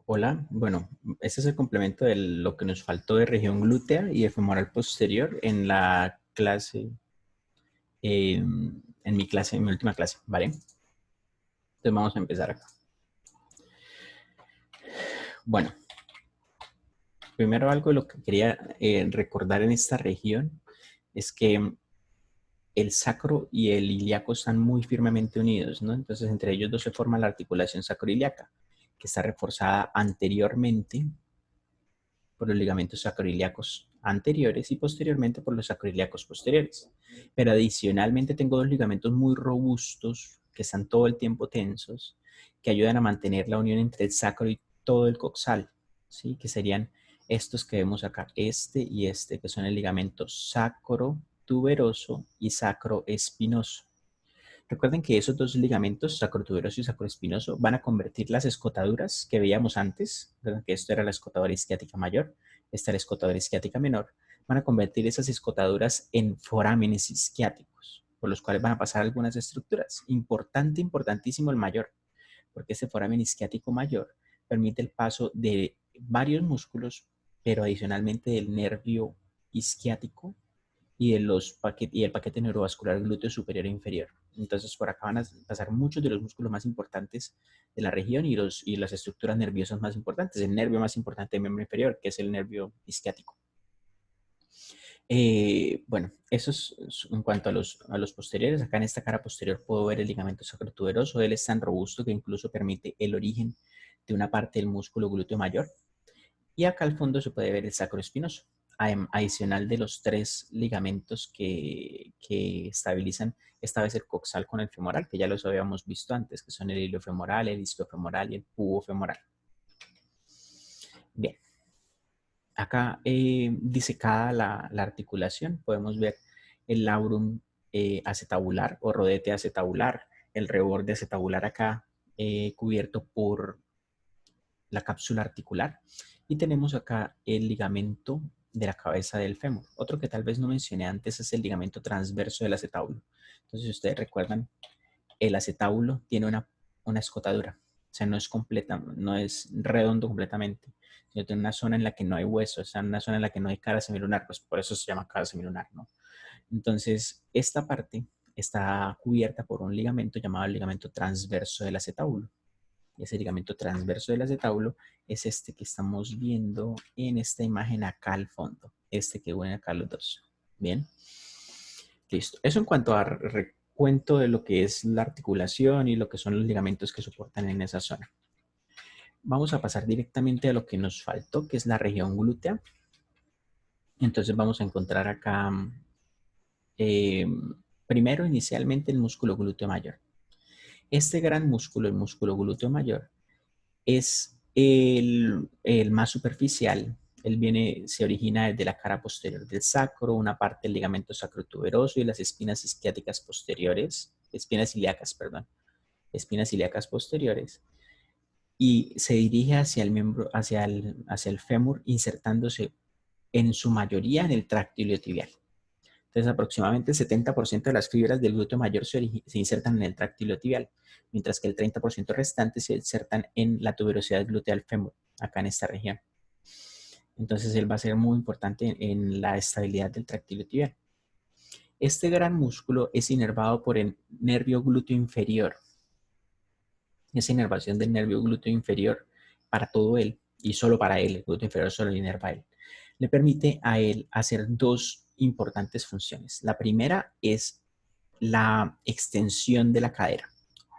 Hola, bueno, este es el complemento de lo que nos faltó de región glútea y de femoral posterior en la clase, en mi clase, en mi última clase, ¿vale? Entonces vamos a empezar acá. Bueno, primero algo de lo que quería recordar en esta región es que el sacro y el ilíaco están muy firmemente unidos, ¿no? Entonces entre ellos dos se forma la articulación sacroiliaca, que está reforzada anteriormente por los ligamentos sacroiliacos anteriores y posteriormente por los sacroiliacos posteriores. Pero adicionalmente tengo dos ligamentos muy robustos que están todo el tiempo tensos, que ayudan a mantener la unión entre el sacro y todo el coxal, ¿sí? Que serían estos que vemos acá, este y este, que son el ligamento sacro-tuberoso y sacroespinoso. Recuerden que esos dos ligamentos, sacrotuberoso y sacroespinoso, van a convertir las escotaduras que veíamos antes, ¿verdad? Que esto era la escotadura isquiática mayor, esta era la escotadura isquiática menor, van a convertir esas escotaduras en forámenes isquiáticos, por los cuales van a pasar algunas estructuras. Importante, importantísimo el mayor, porque este foramen isquiático mayor permite el paso de varios músculos, pero adicionalmente del nervio isquiático y el paquete neurovascular glúteo superior e inferior. Entonces, por acá van a pasar muchos de los músculos más importantes de la región y las estructuras nerviosas más importantes. El nervio más importante del miembro inferior, que es el nervio isquiático. Bueno, eso es en cuanto a los posteriores. Acá en esta cara posterior puedo ver el ligamento sacrotuberoso. Él es tan robusto que incluso permite el origen de una parte del músculo glúteo mayor. Y acá al fondo se puede ver el sacroespinoso, adicional de los tres ligamentos que estabilizan esta vez el coxal con el femoral, que ya los habíamos visto antes, que son el iliofemoral, el isquiofemoral y el pubofemoral. Bien, acá disecada la articulación, podemos ver el labrum acetabular o rodete acetabular, el reborde acetabular acá cubierto por la cápsula articular. Y tenemos acá el ligamento de la cabeza del fémur. Otro que tal vez no mencioné antes es el ligamento transverso del acetábulo. Entonces, si ustedes recuerdan, el acetábulo tiene una escotadura. O sea, no es completa, no es redondo completamente, sino tiene una zona en la que no hay hueso, o sea, una zona en la que no hay cara semilunar, pues por eso se llama cara semilunar, ¿no? Entonces, esta parte está cubierta por un ligamento llamado el ligamento transverso del acetábulo. Ese ligamento transverso del acetábulo es este que estamos viendo en esta imagen acá al fondo, este que une acá los dos. Bien, listo. Eso en cuanto a recuento de lo que es la articulación y lo que son los ligamentos que soportan en esa zona. Vamos a pasar directamente a lo que nos faltó, que es la región glútea. Entonces vamos a encontrar acá eh, primero inicialmente el músculo glúteo mayor. Este gran músculo, el músculo glúteo mayor, es el más superficial. Él se origina desde la cara posterior del sacro, una parte del ligamento sacrotuberoso y las espinas isquiáticas posteriores, espinas ilíacas, perdón, espinas ilíacas posteriores, y se dirige hacia el miembro, hacia el fémur, insertándose en su mayoría en el tracto iliotibial. Entonces, aproximadamente el 70% de las fibras del glúteo mayor se insertan en el tracto iliotibial, mientras que el 30% restante se insertan en la tuberosidad gluteal fémur, acá en esta región. Entonces, él va a ser muy importante en la estabilidad del tracto iliotibial. Este gran músculo es inervado por el nervio glúteo inferior. Esa inervación del nervio glúteo inferior para todo él, y solo para él, el glúteo inferior solo le inerva a él, le permite a él hacer dos importantes funciones. La primera es la extensión de la cadera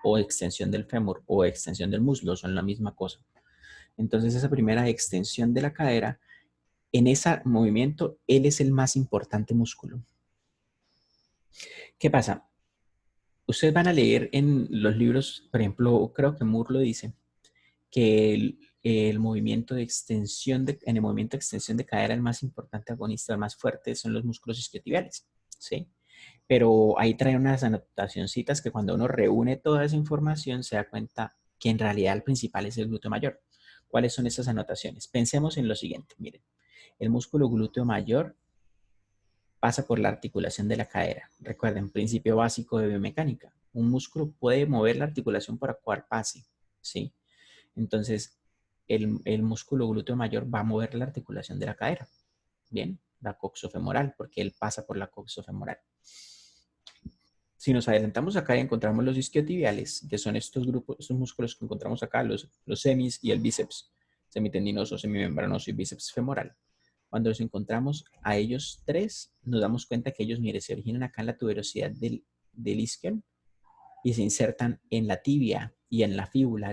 o extensión del fémur o extensión del muslo, son la misma cosa. Entonces esa primera extensión de la cadera, en ese movimiento, él es el más importante músculo. ¿Qué pasa? Ustedes van a leer en los libros, por ejemplo, creo que Moore lo dice, que el movimiento de extensión, en el movimiento de extensión de cadera, el más importante agonista, el más fuerte, son los músculos isquiotibiales, ¿sí? Pero ahí trae unas anotacioncitas que cuando uno reúne toda esa información se da cuenta que en realidad el principal es el glúteo mayor. ¿Cuáles son esas anotaciones? Pensemos en lo siguiente, miren, el músculo glúteo mayor pasa por la articulación de la cadera. Recuerden, principio básico de biomecánica. Un músculo puede mover la articulación para cual pase, ¿sí? Entonces, el músculo glúteo mayor va a mover la articulación de la cadera. Bien, la coxofemoral, porque él pasa por la coxofemoral. Si nos adelantamos acá y encontramos los isquiotibiales, que son estos grupos, estos músculos que encontramos acá, los semis y el bíceps semitendinoso, semimembranoso y bíceps femoral. Cuando los encontramos a ellos tres, nos damos cuenta que ellos, mire, se originan acá en la tuberosidad del isquion y se insertan en la tibia y en la fíbula,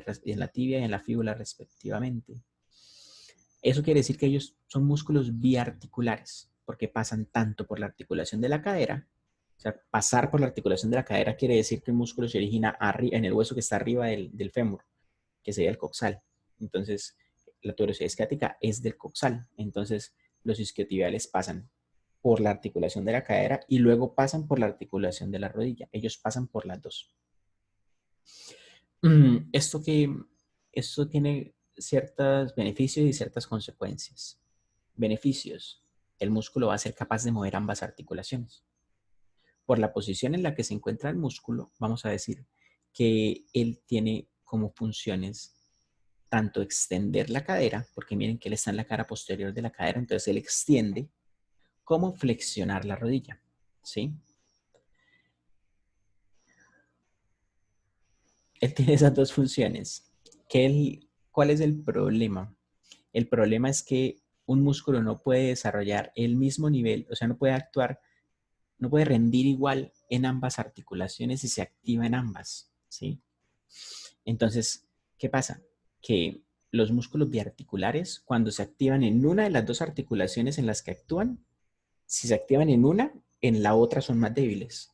respectivamente. Eso quiere decir que ellos son músculos biarticulares, porque pasan tanto por la articulación de la cadera. O sea, pasar por la articulación de la cadera quiere decir que el músculo se origina en el hueso que está arriba del fémur, que sería el coxal. Entonces, la tuberosidad isquiática es del coxal. Entonces, los isquiotibiales pasan por la articulación de la cadera y luego pasan por la articulación de la rodilla. Ellos pasan por las dos. Esto tiene ciertos beneficios y ciertas consecuencias. Beneficios. El músculo va a ser capaz de mover ambas articulaciones. Por la posición en la que se encuentra el músculo, vamos a decir que él tiene como funciones tanto extender la cadera, porque miren que él está en la cara posterior de la cadera, entonces él extiende, como flexionar la rodilla, ¿sí? Él tiene esas dos funciones. ¿Cuál es el problema? El problema es que un músculo no puede desarrollar el mismo nivel, o sea, no puede actuar, no puede rendir igual en ambas articulaciones si se activa en ambas, ¿sí? Entonces, ¿qué pasa? Que los músculos biarticulares, cuando se activan en una de las dos articulaciones en las que actúan, si se activan en una, en la otra son más débiles.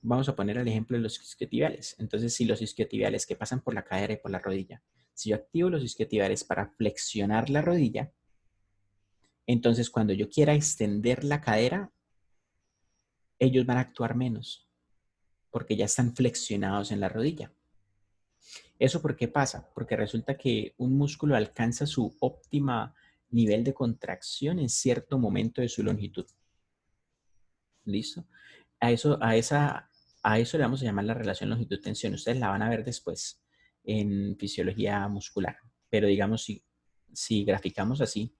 Vamos a poner el ejemplo de los isquiotibiales. Entonces, si los isquiotibiales que pasan por la cadera y por la rodilla, si yo activo los isquiotibiales para flexionar la rodilla, entonces cuando yo quiera extender la cadera, ellos van a actuar menos, porque ya están flexionados en la rodilla. ¿Eso por qué pasa? Porque resulta que un músculo alcanza su óptima nivel de contracción en cierto momento de su longitud. ¿Listo? A eso le vamos a llamar la relación longitud-tensión. Ustedes la van a ver después en fisiología muscular. Pero digamos, si graficamos así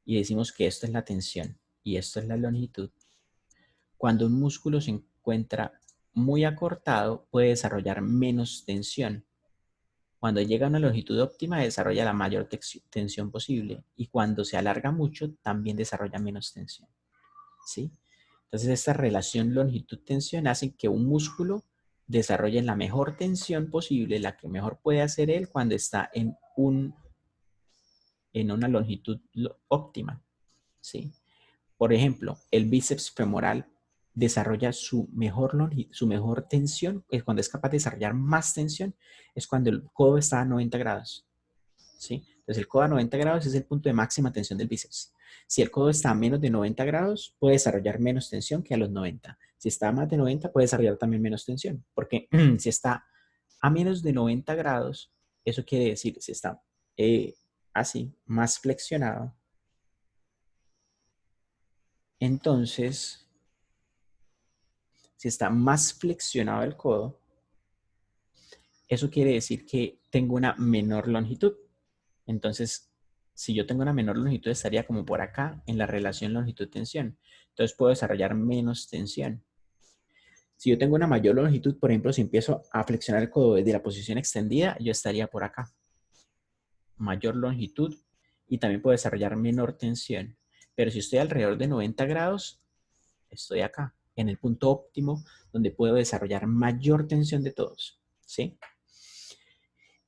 y decimos que esto es la tensión y esto es la longitud, cuando un músculo se encuentra muy acortado, puede desarrollar menos tensión. Cuando llega a una longitud óptima, desarrolla la mayor tensión posible. Y cuando se alarga mucho, también desarrolla menos tensión. ¿Sí? Entonces, esta relación longitud-tensión hace que un músculo desarrolle la mejor tensión posible, la que mejor puede hacer él cuando está en una longitud óptima. ¿Sí? Por ejemplo, el bíceps femoral desarrolla su mejor tensión, es cuando es capaz de desarrollar más tensión, es cuando el codo está a 90 grados. ¿Sí? Entonces el codo a 90 grados es el punto de máxima tensión del bíceps. Si el codo está a menos de 90 grados, puede desarrollar menos tensión que a los 90. Si está a más de 90, puede desarrollar también menos tensión. Porque si está a menos de 90 grados, eso quiere decir, si está así, más flexionado, entonces, si está más flexionado el codo, eso quiere decir que tengo una menor longitud. Entonces, si yo tengo una menor longitud, estaría como por acá en la relación longitud-tensión. Entonces puedo desarrollar menos tensión. Si yo tengo una mayor longitud, por ejemplo, si empiezo a flexionar el codo desde la posición extendida, yo estaría por acá. Mayor longitud y también puedo desarrollar menor tensión. Pero si estoy alrededor de 90 grados, estoy acá, en el punto óptimo donde puedo desarrollar mayor tensión de todos. ¿Sí?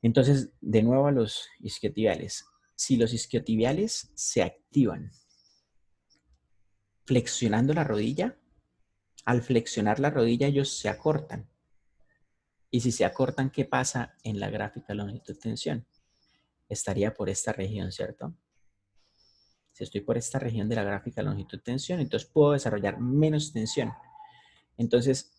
Entonces, de nuevo a los isquiotibiales. Si los isquiotibiales se activan flexionando la rodilla, al flexionar la rodilla ellos se acortan. Y si se acortan, ¿qué pasa en la gráfica longitud-tensión? Estaría por esta región, ¿cierto? Si estoy por esta región de la gráfica longitud-tensión, entonces puedo desarrollar menos tensión. Entonces,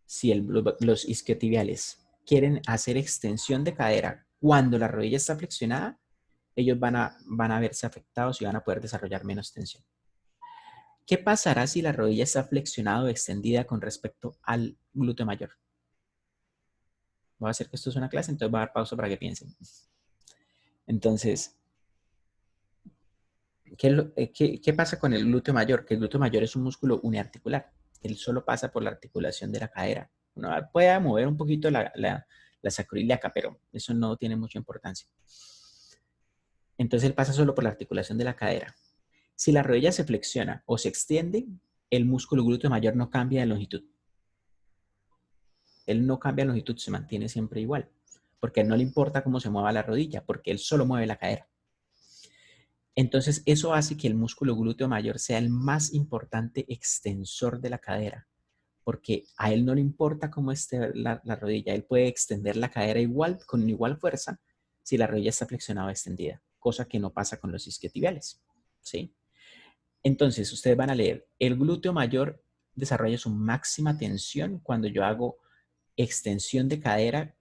si los isquiotibiales quieren hacer extensión de cadera cuando la rodilla está flexionada, ellos van a verse afectados y van a poder desarrollar menos tensión. ¿Qué pasará si la rodilla está flexionada o extendida con respecto al glúteo mayor? Voy a hacer que esto es una clase, entonces voy a dar pausa para que piensen. Entonces, ¿qué pasa con el glúteo mayor? Que el glúteo mayor es un músculo uniarticular. Él solo pasa por la articulación de la cadera. Uno puede mover un poquito la sacroiliaca, pero eso no tiene mucha importancia. Entonces él pasa solo por la articulación de la cadera. Si la rodilla se flexiona o se extiende, el músculo glúteo mayor no cambia de longitud. Él no cambia de longitud, se mantiene siempre igual. Porque a él no le importa cómo se mueva la rodilla, porque él solo mueve la cadera. Entonces, eso hace que el músculo glúteo mayor sea el más importante extensor de la cadera, porque a él no le importa cómo esté la rodilla, él puede extender la cadera igual, con igual fuerza, si la rodilla está flexionada o extendida, cosa que no pasa con los isquiotibiales, ¿sí? Entonces, ustedes van a leer, el glúteo mayor desarrolla su máxima tensión cuando yo hago extensión de cadera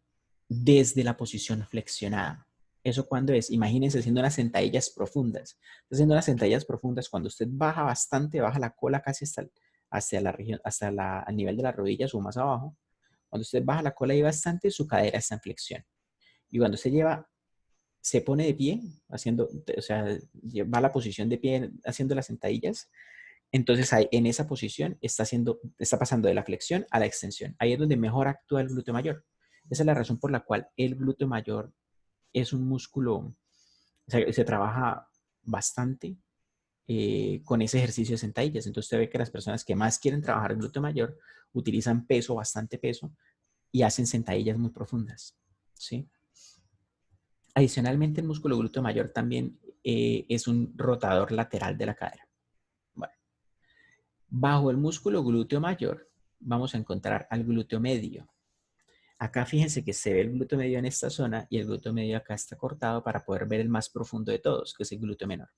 desde la posición flexionada. ¿Eso cuándo es? Imagínense haciendo unas sentadillas profundas. Haciendo unas sentadillas profundas, cuando usted baja bastante, baja la cola casi hasta la región, al nivel de las rodillas o más abajo. Cuando usted baja la cola ahí bastante, su cadera está en flexión. Y cuando se se pone de pie, haciendo, o sea, va a la posición de pie haciendo las sentadillas, entonces ahí, en esa posición está pasando de la flexión a la extensión. Ahí es donde mejor actúa el glúteo mayor. Esa es la razón por la cual el glúteo mayor es un músculo, o sea, se trabaja bastante con ese ejercicio de sentadillas. Entonces usted ve que las personas que más quieren trabajar el glúteo mayor utilizan peso, bastante peso, y hacen sentadillas muy profundas, ¿sí? Adicionalmente, el músculo glúteo mayor también es un rotador lateral de la cadera. Bueno, bajo el músculo glúteo mayor vamos a encontrar al glúteo medio. Acá fíjense que se ve el glúteo medio en esta zona y el glúteo medio acá está cortado para poder ver el más profundo de todos, que es el glúteo menor.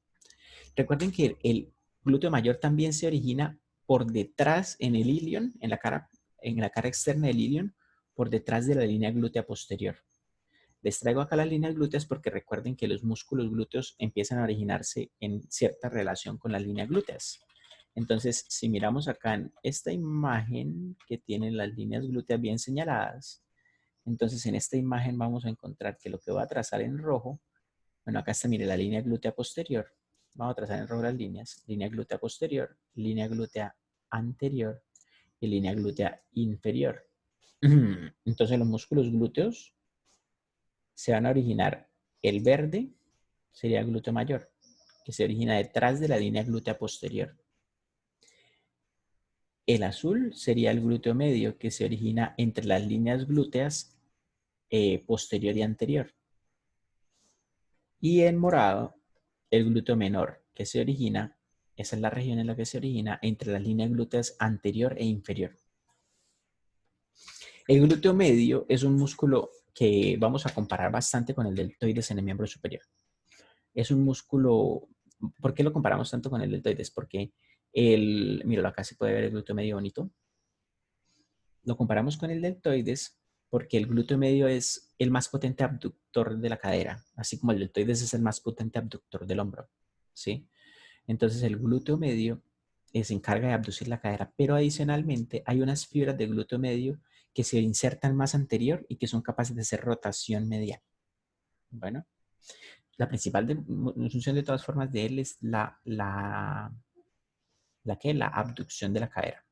Recuerden que el glúteo mayor también se origina por detrás en el ilion, en la cara externa del ilion, por detrás de la línea glútea posterior. Les traigo acá las líneas glúteas porque recuerden que los músculos glúteos empiezan a originarse en cierta relación con las líneas glúteas. Entonces, si miramos acá en esta imagen que tiene las líneas glúteas bien señaladas, entonces en esta imagen vamos a encontrar que lo que voy a trazar en rojo, bueno, acá está, mire, la línea glútea posterior. Vamos a trazar en rojo las líneas. Línea glútea posterior, línea glútea anterior y línea glútea inferior. Entonces los músculos glúteos se van a originar. El verde sería el glúteo mayor, que se origina detrás de la línea glútea posterior. El azul sería el glúteo medio, que se origina entre las líneas glúteas posterior y anterior. Y en morado, el glúteo menor, que se origina, esa es la región en la que se origina, entre las líneas glúteas anterior e inferior. El glúteo medio es un músculo que vamos a comparar bastante con el deltoides en el miembro superior. Es un músculo, ¿por qué lo comparamos tanto con el deltoides? Porque míralo, acá se puede ver el glúteo medio bonito. Lo comparamos con el deltoides porque el glúteo medio es el más potente abductor de la cadera, así como el deltoides es el más potente abductor del hombro, ¿sí? Entonces el glúteo medio se encarga de abducir la cadera, pero adicionalmente hay unas fibras del glúteo medio que se insertan más anterior y que son capaces de hacer rotación medial. Bueno, la principal función de todas formas de él es la abducción de la cadera.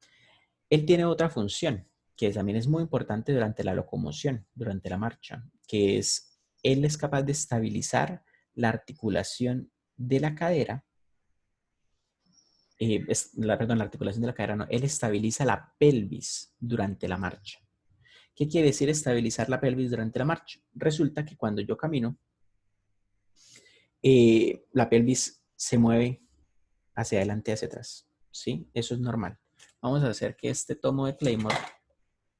Él tiene otra función que también es muy importante durante la locomoción, durante la marcha, que es, él es capaz de estabilizar la articulación de la cadera, la articulación de la cadera no, él estabiliza la pelvis durante la marcha. ¿Qué quiere decir estabilizar la pelvis durante la marcha? Resulta que cuando yo camino, la pelvis se mueve hacia adelante y hacia atrás, ¿sí? Eso es normal. Vamos a hacer que este tomo de Claymore,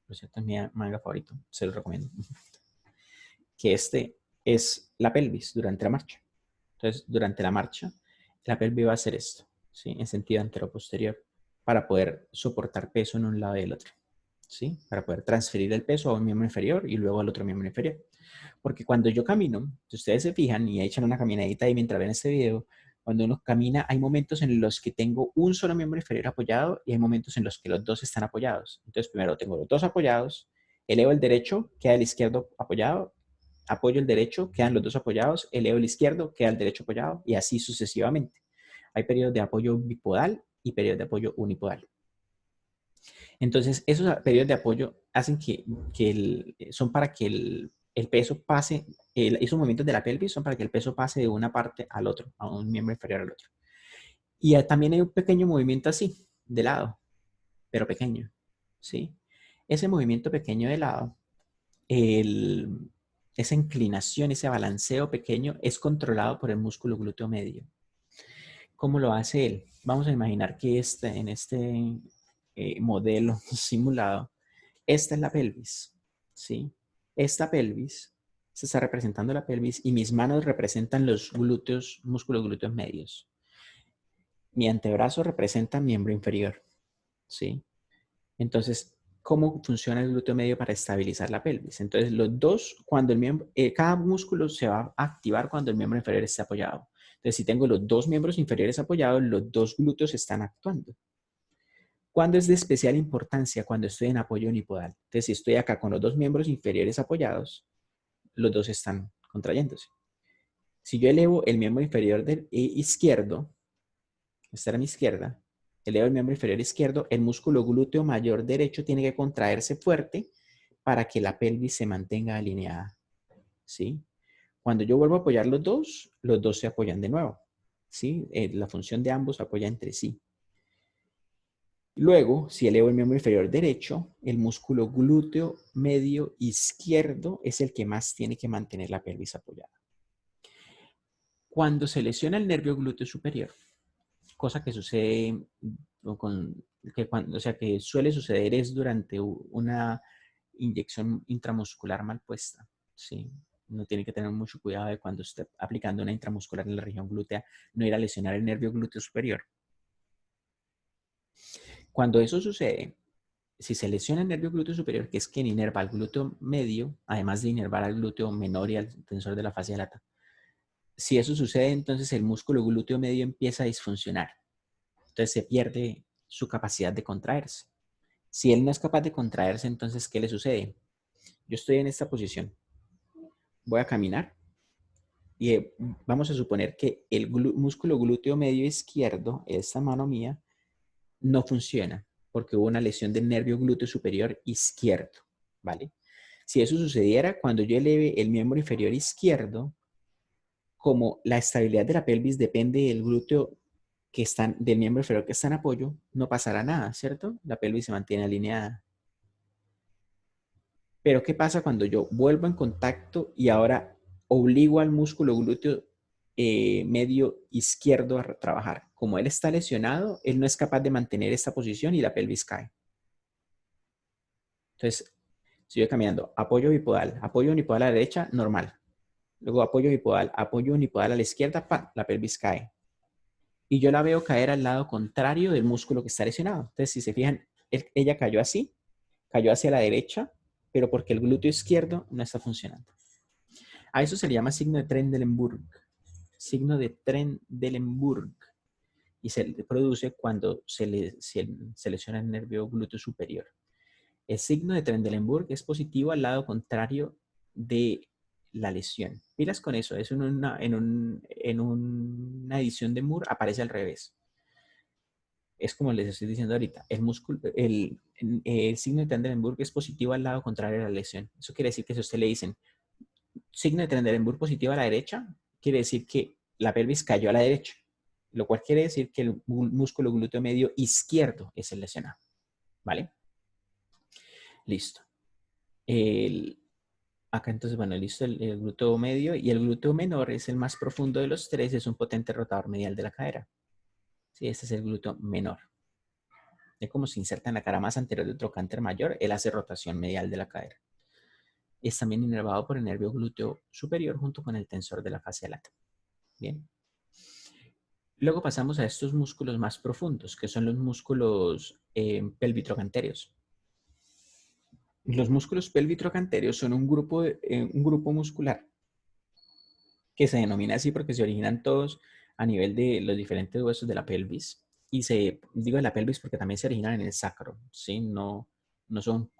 por cierto, es mi manga favorito, se lo recomiendo, que este es la pelvis durante la marcha. Entonces, durante la marcha, la pelvis va a hacer esto, ¿sí? En sentido antero-posterior, para poder soportar peso en un lado y el otro, ¿sí? Para poder transferir el peso a un miembro inferior y luego al otro miembro inferior. Porque cuando yo camino, si ustedes se fijan y echan una caminadita ahí mientras ven este video, cuando uno camina hay momentos en los que tengo un solo miembro inferior apoyado y hay momentos en los que los dos están apoyados. Entonces primero tengo los dos apoyados Elevo el derecho, queda el izquierdo apoyado, apoyo el derecho, quedan los dos apoyados, elevo el izquierdo, queda el derecho apoyado y así sucesivamente. Hay periodos de apoyo bipodal y periodos de apoyo unipodal. Entonces, esos periodos de apoyo hacen son para que el peso pase, esos movimientos de la pelvis son para que el peso pase de una parte al otro, a un miembro inferior al otro. Y también hay un pequeño movimiento así, de lado, pero pequeño, ¿sí? Ese movimiento pequeño de lado, esa inclinación, ese balanceo pequeño es controlado por el músculo glúteo medio. ¿Cómo lo hace él? Vamos a imaginar que en este modelo simulado, esta es la pelvis, ¿sí? Esta pelvis, se está representando la pelvis y mis manos representan los glúteos, músculos glúteos medios. Mi antebrazo representa miembro inferior, ¿sí? Entonces, ¿cómo funciona el glúteo medio para estabilizar la pelvis? Entonces, los dos, cuando cada músculo se va a activar cuando el miembro inferior esté apoyado. Entonces, si tengo los dos miembros inferiores apoyados, los dos glúteos están actuando. ¿Cuándo es de especial importancia? Cuando estoy en apoyo unipodal. Entonces, si estoy acá con los dos miembros inferiores apoyados, los dos están contrayéndose. Si yo elevo el miembro inferior del izquierdo, esta era mi izquierda, elevo el miembro inferior izquierdo, el músculo glúteo mayor derecho tiene que contraerse fuerte para que la pelvis se mantenga alineada, ¿sí? Cuando yo vuelvo a apoyar los dos se apoyan de nuevo, ¿sí? La función de ambos apoya entre sí. Luego, si elevo el miembro inferior derecho, el músculo glúteo medio izquierdo es el que más tiene que mantener la pelvis apoyada. Cuando se lesiona el nervio glúteo superior, cosa que sucede que suele suceder es durante una inyección intramuscular mal puesta, ¿sí? No tiene que tener mucho cuidado de cuando esté aplicando una intramuscular en la región glútea, no ir a lesionar el nervio glúteo superior. Cuando eso sucede, si se lesiona el nervio glúteo superior, que es quien inerva al glúteo medio, además de inervar al glúteo menor y al tensor de la fascia lata, si eso sucede, entonces el músculo glúteo medio empieza a disfuncionar. Entonces se pierde su capacidad de contraerse. Si él no es capaz de contraerse, entonces, ¿qué le sucede? Yo estoy en esta posición. Voy a caminar y vamos a suponer que el músculo glúteo medio izquierdo, esta mano mía, no funciona porque hubo una lesión del nervio glúteo superior izquierdo, ¿vale? Si eso sucediera, cuando yo eleve el miembro inferior izquierdo, como la estabilidad de la pelvis depende del glúteo del miembro inferior que está en apoyo, no pasará nada, ¿cierto? La pelvis se mantiene alineada. Pero ¿qué pasa cuando yo vuelvo en contacto y ahora obligo al músculo glúteo medio izquierdo a trabajar? Como él está lesionado, él no es capaz de mantener esta posición y la pelvis cae. Entonces, sigo caminando, apoyo unipodal a la derecha, normal. Luego apoyo unipodal a la izquierda, ¡pam!, la pelvis cae. Y yo la veo caer al lado contrario del músculo que está lesionado. Entonces, si se fijan, ella cayó así, cayó hacia la derecha, pero porque el glúteo izquierdo no está funcionando. A eso se le llama signo de Trendelenburg. Signo de Trendelenburg. Y se produce cuando se lesiona el nervio glúteo superior. El signo de Trendelenburg es positivo al lado contrario de la lesión. Pilas con eso. Es en una edición de Moore aparece al revés. Es como les estoy diciendo ahorita. El signo de Trendelenburg es positivo al lado contrario de la lesión. Eso quiere decir que si a usted le dicen signo de Trendelenburg positivo a la derecha, quiere decir que la pelvis cayó a la derecha, lo cual quiere decir que el músculo glúteo medio izquierdo es el lesionado. ¿Vale? Listo. Acá entonces, bueno, listo el glúteo medio y el glúteo menor es el más profundo de los tres, es un potente rotador medial de la cadera. Sí, este es el glúteo menor. Es como se inserta en la cara más anterior del trocánter mayor, él hace rotación medial de la cadera. Es también inervado por el nervio glúteo superior junto con el tensor de la fascia lata. Bien. Luego pasamos a estos músculos más profundos, que son los músculos pelvitrocanterios. Los músculos pelvitrocanterios son un grupo muscular que se denomina así porque se originan todos a nivel de los diferentes huesos de la pelvis. Y digo de la pelvis porque también se originan en el sacro, ¿sí? No son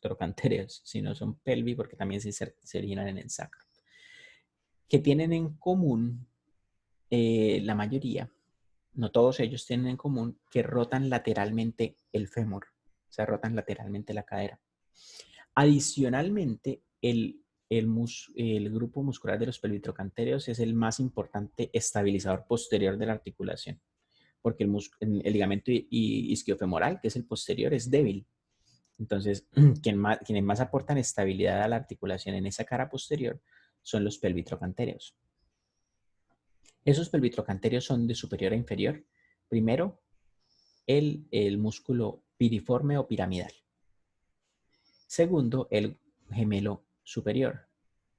trocanteros, sino son pelvi porque también se originan en el sacro. Que tienen en común la mayoría, no todos ellos tienen en común que rotan lateralmente el fémur, o sea, rotan lateralmente la cadera. Adicionalmente, el grupo muscular de los pelvitrocanteros es el más importante estabilizador posterior de la articulación, porque el ligamento isquiofemoral, que es el posterior, es débil. Entonces, quienes más aportan estabilidad a la articulación en esa cara posterior son los pelvitrocanteros. Esos pelvitrocanteros son de superior a inferior. Primero, el músculo piriforme o piramidal. Segundo, el gemelo superior.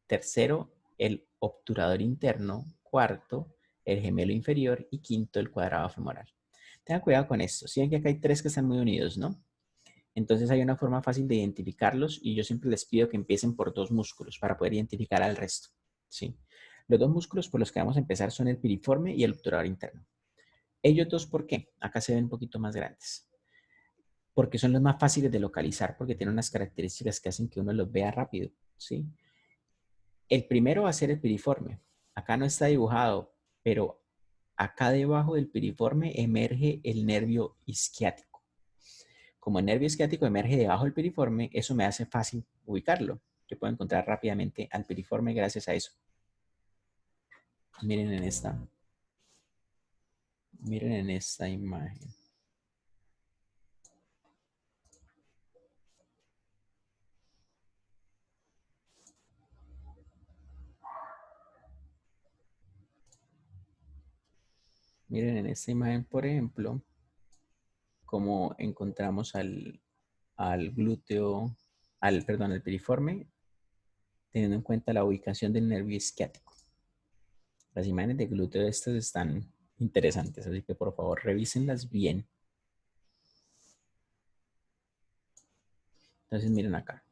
Tercero, el obturador interno. Cuarto, el gemelo inferior. Y quinto, el cuadrado femoral. Tengan cuidado con esto. Si ven que acá hay tres que están muy unidos, ¿no? Entonces hay una forma fácil de identificarlos y yo siempre les pido que empiecen por dos músculos para poder identificar al resto, ¿sí? Los dos músculos por los que vamos a empezar son el piriforme y el obturador interno. Ellos dos, ¿por qué? Acá se ven un poquito más grandes. Porque son los más fáciles de localizar, porque tienen unas características que hacen que uno los vea rápido, ¿sí? El primero va a ser el piriforme. Acá no está dibujado, pero acá debajo del piriforme emerge el nervio isquiático. Como el nervio isquiático emerge debajo del piriforme, eso me hace fácil ubicarlo. Yo puedo encontrar rápidamente al piriforme gracias a eso. Miren en esta imagen. Miren en esta imagen, por ejemplo, cómo encontramos al glúteo, al piriforme, teniendo en cuenta la ubicación del nervio isquiático. Las imágenes de glúteo de estas están interesantes, así que por favor revísenlas bien. Entonces miren acá.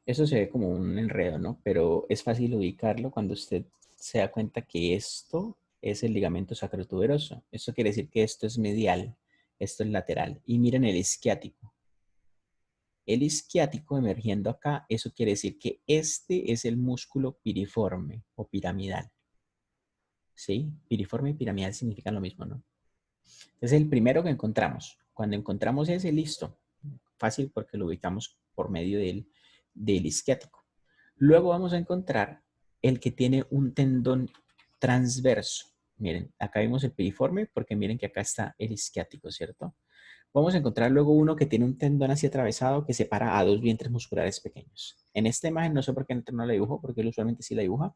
Eso se ve como un enredo, ¿no? Pero es fácil ubicarlo cuando usted se da cuenta que esto es el ligamento sacrotuberoso. Esto quiere decir que esto es medial, esto es lateral. Y miren el isquiático. El isquiático emergiendo acá, eso quiere decir que este es el músculo piriforme o piramidal. ¿Sí? Piriforme y piramidal significan lo mismo, ¿no? Es el primero que encontramos. Cuando encontramos ese, listo. Fácil porque lo ubicamos por medio del isquiático. Luego vamos a encontrar el que tiene un tendón transverso. Miren, acá vimos el piriforme porque miren que acá está el isquiático, ¿cierto? Vamos a encontrar luego uno que tiene un tendón así atravesado que separa a dos vientres musculares pequeños. En esta imagen no sé por qué no la dibujo, porque él usualmente sí la dibuja,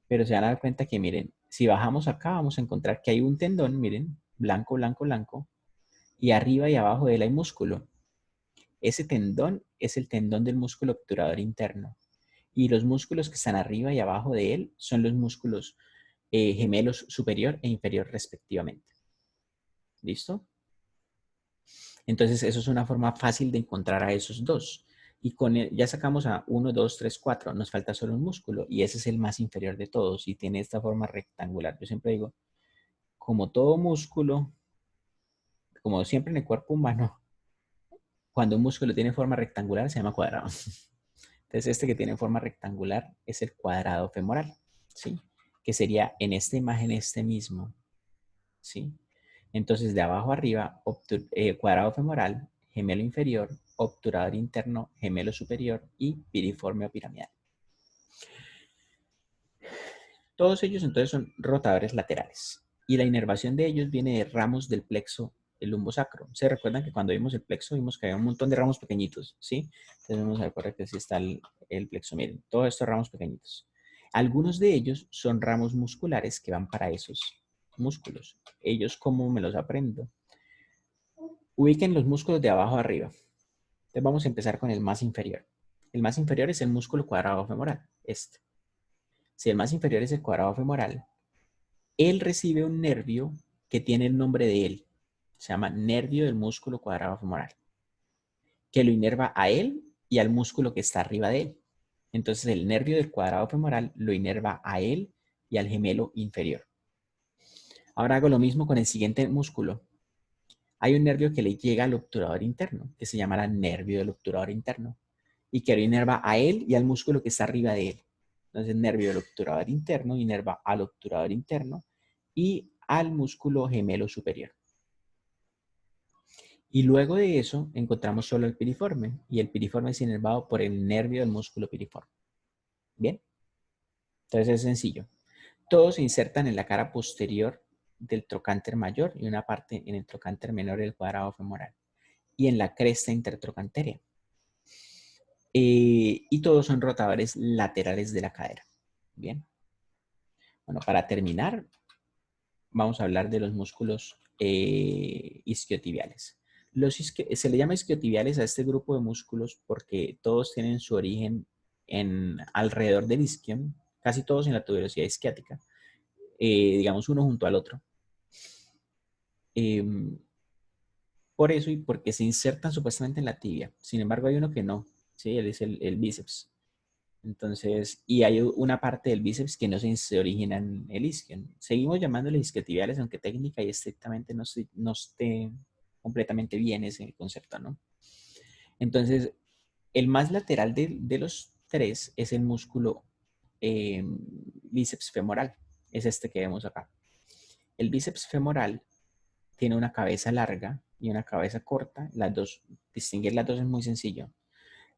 pero se van a dar cuenta que miren, si bajamos acá vamos a encontrar que hay un tendón, miren, blanco, blanco, blanco, y arriba y abajo de él hay músculo. Ese tendón es el tendón del músculo obturador interno. Y los músculos que están arriba y abajo de él son los músculos gemelos superior e inferior respectivamente. ¿Listo? Entonces, eso es una forma fácil de encontrar a esos dos. Y ya sacamos a 1, 2, 3, 4. Nos falta solo un músculo y ese es el más inferior de todos y tiene esta forma rectangular. Yo siempre digo, como todo músculo, como siempre en el cuerpo humano, cuando un músculo tiene forma rectangular se llama cuadrado. Entonces, este que tiene forma rectangular es el cuadrado femoral, ¿sí? Que sería en esta imagen este mismo, ¿sí? Entonces, de abajo arriba, cuadrado femoral, gemelo inferior, obturador interno, gemelo superior y piriforme o piramidal. Todos ellos entonces son rotadores laterales y la inervación de ellos viene de ramos del plexo el lumbosacro. ¿Se recuerdan que cuando vimos el plexo vimos que había un montón de ramos pequeñitos? ¿Sí? Entonces vamos a recordar que así está el plexo. Miren, todos estos ramos pequeñitos. Algunos de ellos son ramos musculares que van para esos músculos. Ellos, ¿cómo me los aprendo? Ubiquen los músculos de abajo a arriba. Entonces vamos a empezar con el más inferior. El más inferior es el músculo cuadrado femoral, este. Si el más inferior es el cuadrado femoral, él recibe un nervio que tiene el nombre de él. Se llama nervio del músculo cuadrado femoral, que lo inerva a él y al músculo que está arriba de él. Entonces el nervio del cuadrado femoral lo inerva a él y al gemelo inferior. Ahora hago lo mismo con el siguiente músculo. hay un nervio que le llega al obturador interno, que se llamará nervio del obturador interno, y que lo inerva a él y al músculo que está arriba de él. Entonces, nervio del obturador interno inerva al obturador interno y al músculo gemelo superior. Y luego de eso encontramos solo el piriforme, y el piriforme es inervado por el nervio del músculo piriforme. ¿Bien? Entonces es sencillo. Todos se insertan en la cara posterior del trocánter mayor y una parte en el trocánter menor del cuadrado femoral y en la cresta intertrocanterea. Y todos son rotadores laterales de la cadera. Bien. Bueno, para terminar, vamos a hablar de los músculos isquiotibiales. Se le llama isquiotibiales a este grupo de músculos porque todos tienen su origen alrededor del isquion, casi todos en la tuberosidad isquiática, digamos uno junto al otro. Por eso y porque se insertan supuestamente en la tibia. Sin embargo, hay uno que no, ¿sí? Él es el bíceps. Entonces, y hay una parte del bíceps que no se origina en el isquion. Seguimos llamándole isquiotibiales, aunque técnica y estrictamente no esté completamente bien ese concepto, ¿no? Entonces, el más lateral de los tres es el músculo bíceps femoral. Es este que vemos acá. El bíceps femoral tiene una cabeza larga y una cabeza corta. Distinguir las dos es muy sencillo.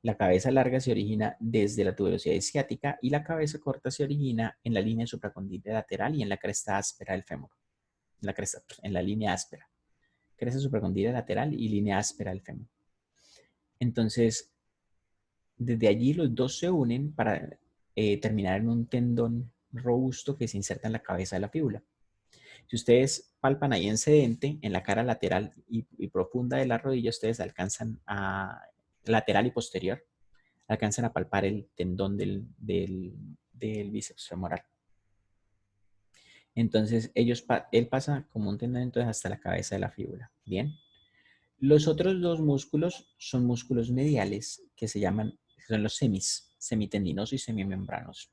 La cabeza larga se origina desde la tuberosidad isquiática y la cabeza corta se origina en la línea supracondyle lateral y en la cresta áspera del fémur. En la línea áspera. Cresta supracondyle lateral y línea áspera del fémur. Entonces, desde allí los dos se unen para terminar en un tendón robusto que se inserta en la cabeza de la fíbula. Si ustedes palpan ahí en sedente, en la cara lateral y profunda de la rodilla, ustedes alcanzan lateral y posterior, alcanzan a palpar el tendón del bíceps femoral. Entonces, él pasa como un tendón entonces hasta la cabeza de la fíbula. Bien. Los otros dos músculos son músculos mediales que son los semitendinoso y semimembranoso.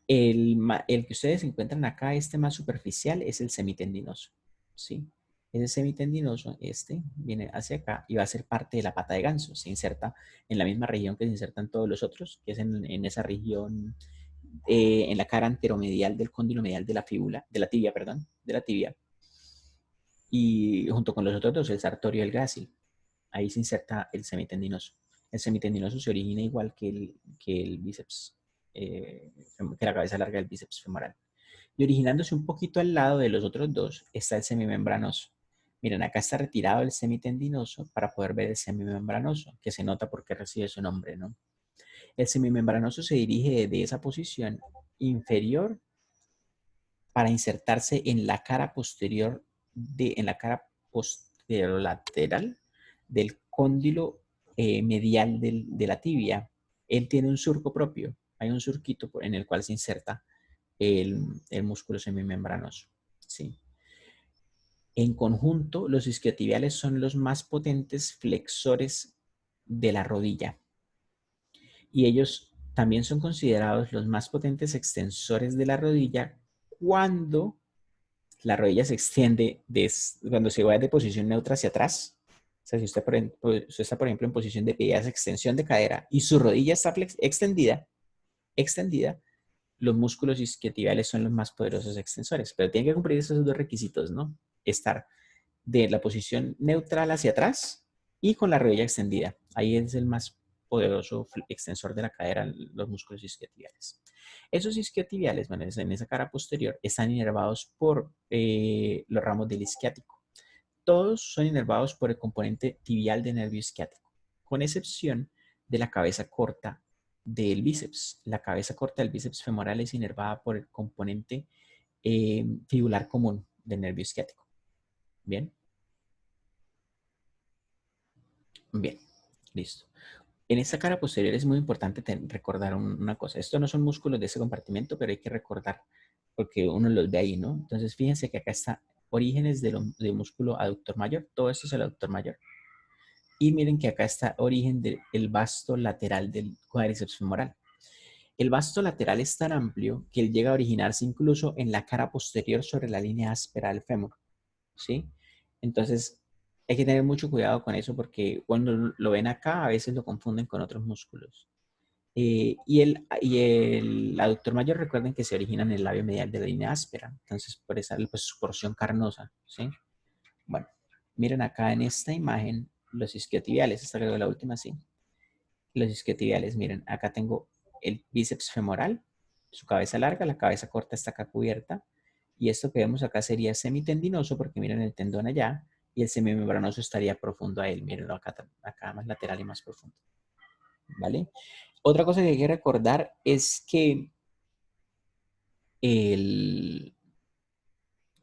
El que ustedes encuentran acá, este más superficial, es el semitendinoso, ¿sí? Ese semitendinoso, viene hacia acá y va a ser parte de la pata de ganso. Se inserta en la misma región que se insertan todos los otros, que es en esa región, en la cara anteromedial del cóndilo medial de la fíbula, de la tibia, perdón, de la tibia. Y junto con los otros dos, el sartorio y el grácil. Ahí se inserta el semitendinoso. El semitendinoso se origina igual que el bíceps, que la cabeza larga del bíceps femoral. Y originándose un poquito al lado de los otros dos está el semimembranoso. Miren, acá está retirado el semitendinoso para poder ver el semimembranoso, que se nota porque recibe su nombre, ¿no? El semimembranoso se dirige de esa posición inferior para insertarse en la cara posterior, lateral del cóndilo medial de la tibia. Él tiene un surco propio. Hay un surquito en el cual se inserta el músculo semimembranoso. ¿Sí? En conjunto, los isquiotibiales son los más potentes flexores de la rodilla. Y ellos también son considerados los más potentes extensores de la rodilla cuando la rodilla se extiende cuando se va de posición neutra hacia atrás. O sea, si usted, está, por ejemplo, en posición de pie, hace extensión de cadera y su rodilla está extendida, los músculos isquiotibiales son los más poderosos extensores. Pero tienen que cumplir esos dos requisitos, ¿no? Estar de la posición neutral hacia atrás y con la rodilla extendida. Ahí es el más poderoso extensor de la cadera, los músculos isquiotibiales. Esos isquiotibiales, bueno, en esa cara posterior, están inervados por los ramos del isquiático. Todos son inervados por el componente tibial del nervio isquiático, con excepción de la cabeza corta del bíceps. La cabeza corta del bíceps femoral es inervada por el componente fibular común del nervio isquiático. Bien. Bien, listo. En esta cara posterior es muy importante recordar una cosa. Estos no son músculos de ese compartimento, pero hay que recordar porque uno los ve ahí, ¿no? Entonces, fíjense que acá está orígenes del músculo aductor mayor. Todo esto es el aductor mayor. Y miren que acá está origen del vasto lateral del cuádriceps femoral. El vasto lateral es tan amplio que él llega a originarse incluso en la cara posterior sobre la línea áspera del fémur, ¿sí? Entonces, hay que tener mucho cuidado con eso porque cuando lo ven acá, a veces lo confunden con otros músculos. Y el aductor mayor, recuerden que se origina en el labio medial de la línea áspera. Entonces, por esa pues, su porción carnosa, ¿sí? Bueno, miren acá en esta imagen los isquiotibiales. Esta es la última, sí. Los isquiotibiales, miren, acá tengo el bíceps femoral, su cabeza larga, la cabeza corta está acá cubierta. Y esto que vemos acá sería semitendinoso porque miren el tendón allá y el semimembranoso estaría profundo a él. Mírenlo acá más lateral y más profundo. ¿Vale? Otra cosa que hay que recordar es que el,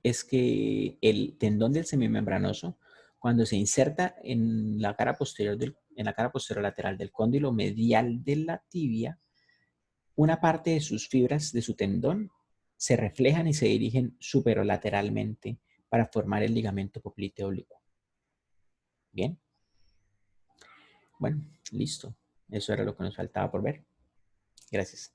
el tendón del semimembranoso, cuando se inserta en la cara posterior, en la cara posterior lateral del cóndilo medial de la tibia, una parte de sus fibras de su tendón se reflejan y se dirigen superolateralmente para formar el ligamento popliteo oblicuo. Bien, bueno, listo. Eso era lo que nos faltaba por ver. Gracias.